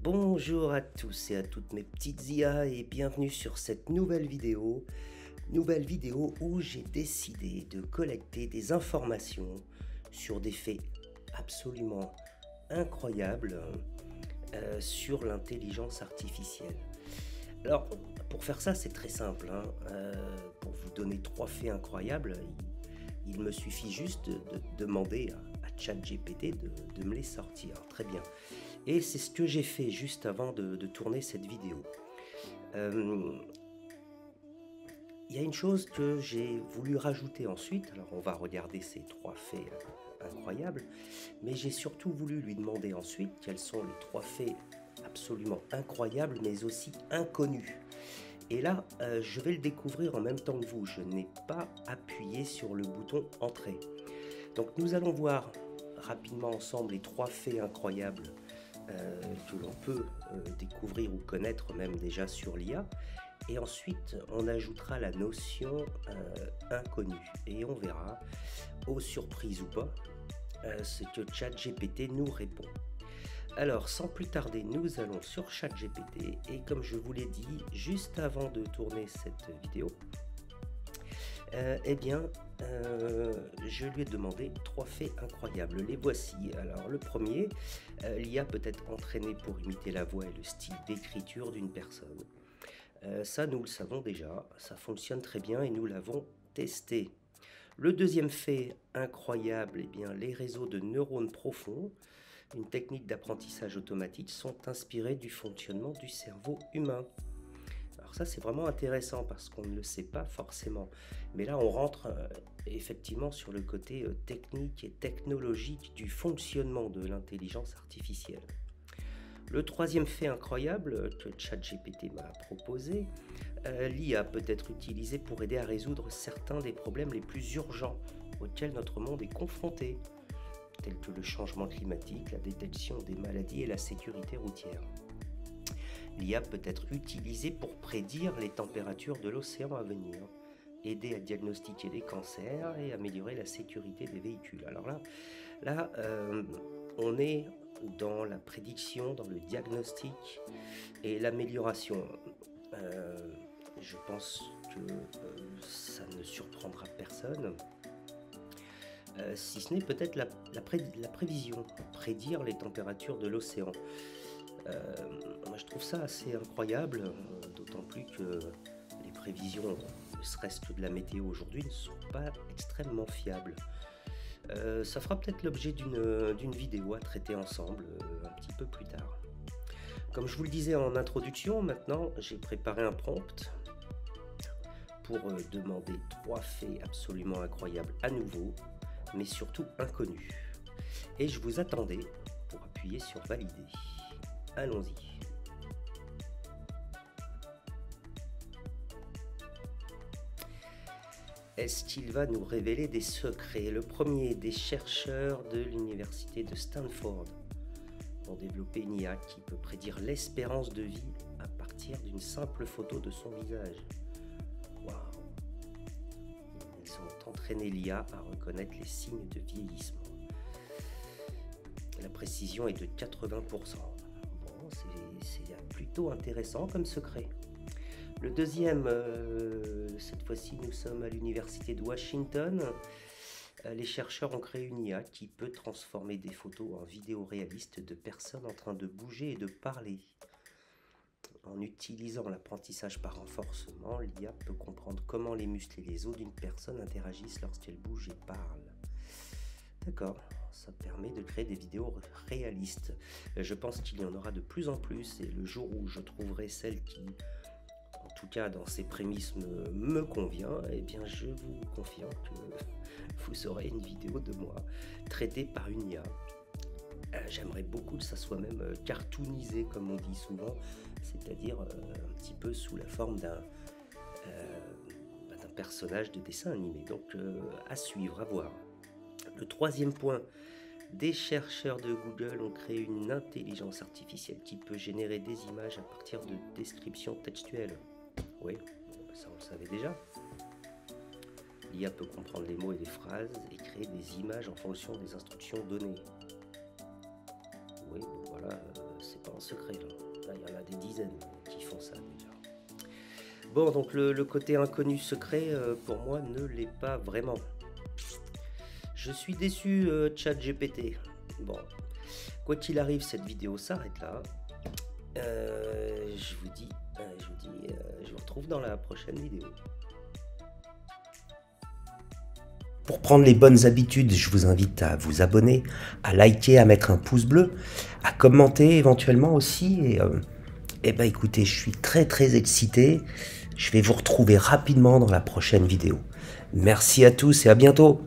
Bonjour à tous et à toutes mes petites IA et bienvenue sur cette nouvelle vidéo. Nouvelle vidéo où j'ai décidé de collecter des informations sur des faits absolument incroyables sur l'intelligence artificielle. Alors, pour faire ça, c'est très simple, hein. Pour vous donner 3 faits incroyables, il me suffit juste de demander à ChatGPT de me les sortir. Très bien. Et c'est ce que j'ai fait juste avant de tourner cette vidéo. Euh, Il y a une chose que j'ai voulu rajouter ensuite. Alors, on va regarder ces 3 faits incroyables, mais j'ai surtout voulu lui demander ensuite quels sont les 3 faits absolument incroyables, mais aussi inconnus. Et là, je vais le découvrir en même temps que vous. Je n'ai pas appuyé sur le bouton Entrée. Donc nous allons voir rapidement ensemble les 3 faits incroyables que l'on peut découvrir ou connaître même déjà sur l'IA. Et ensuite, on ajoutera la notion inconnue. Et on verra, aux surprises ou pas, ce que ChatGPT nous répond. Alors, sans plus tarder, nous allons sur ChatGPT et comme je vous l'ai dit juste avant de tourner cette vidéo, je lui ai demandé 3 faits incroyables. Les voici. Alors, le premier, l'IA peut être entraînée pour imiter la voix et le style d'écriture d'une personne. Ça, nous le savons déjà, ça fonctionne très bien et nous l'avons testé. Le deuxième fait incroyable, les réseaux de neurones profonds, une technique d'apprentissage automatique, sont inspirés du fonctionnement du cerveau humain. Alors ça, c'est vraiment intéressant parce qu'on ne le sait pas forcément. Mais là, on rentre effectivement sur le côté technique et technologique du fonctionnement de l'intelligence artificielle. Le troisième fait incroyable que ChatGPT m'a proposé, l'IA peut être utilisée pour aider à résoudre certains des problèmes les plus urgents auxquels notre monde est confronté, tels que le changement climatique, la détection des maladies et la sécurité routière. L'IA peut être utilisée pour prédire les températures de l'océan à venir, aider à diagnostiquer des cancers et améliorer la sécurité des véhicules. Alors là, on est dans la prédiction, dans le diagnostic et l'amélioration. Je pense que ça ne surprendra personne, si ce n'est peut-être la prévision, prédire les températures de l'océan. Moi je trouve ça assez incroyable, d'autant plus que les prévisions, ne serait-ce que de la météo aujourd'hui, ne sont pas extrêmement fiables. Ça fera peut-être l'objet d'une vidéo à traiter ensemble un petit peu plus tard. Comme je vous le disais en introduction, maintenant j'ai préparé un prompt pour demander 3 faits absolument incroyables à nouveau, mais surtout inconnus. Et je vous attendais pour appuyer sur valider. Allons-y. Est-ce qu'il va nous révéler des secrets? Le premier, des chercheurs de l'université de Stanford ont développé une IA qui peut prédire l'espérance de vie à partir d'une simple photo de son visage. Waouh! Ils ont entraîné l'IA à reconnaître les signes de vieillissement. La précision est de 80%. Bon, c'est plutôt intéressant comme secret. Le deuxième, cette fois-ci nous sommes à l'université de Washington. Les chercheurs ont créé une IA qui peut transformer des photos en vidéos réalistes de personnes en train de bouger et de parler. En utilisant l'apprentissage par renforcement, l'IA peut comprendre comment les muscles et les os d'une personne interagissent lorsqu'elle bouge et parle. D'accord, ça permet de créer des vidéos réalistes. Je pense qu'il y en aura de plus en plus et le jour où je trouverai celle qui, en tout cas dans ses prémices, me convient, eh bien je vous confirme que vous aurez une vidéo de moi traitée par une IA. J'aimerais beaucoup que ça soit même cartoonisé comme on dit souvent, c'est-à-dire un petit peu sous la forme d'un personnage de dessin animé. Donc à suivre, à voir. Le troisième point, des chercheurs de Google ont créé une intelligence artificielle qui peut générer des images à partir de descriptions textuelles. Oui, ça on le savait déjà. L'IA peut comprendre les mots et les phrases et créer des images en fonction des instructions données. Oui, bon, voilà, c'est pas en secret. Là, il y en a des dizaines qui font ça déjà. Bon, donc le côté inconnu secret, pour moi, ne l'est pas vraiment. Je suis déçu, ChatGPT. Bon, quoi qu'il arrive, cette vidéo s'arrête là. Je vous dis, je vous retrouve dans la prochaine vidéo. Pour prendre les bonnes habitudes, je vous invite à vous abonner, à liker, à mettre un pouce bleu, à commenter éventuellement aussi. Et bah écoutez, je suis très excité. Je vais vous retrouver rapidement dans la prochaine vidéo. Merci à tous et à bientôt.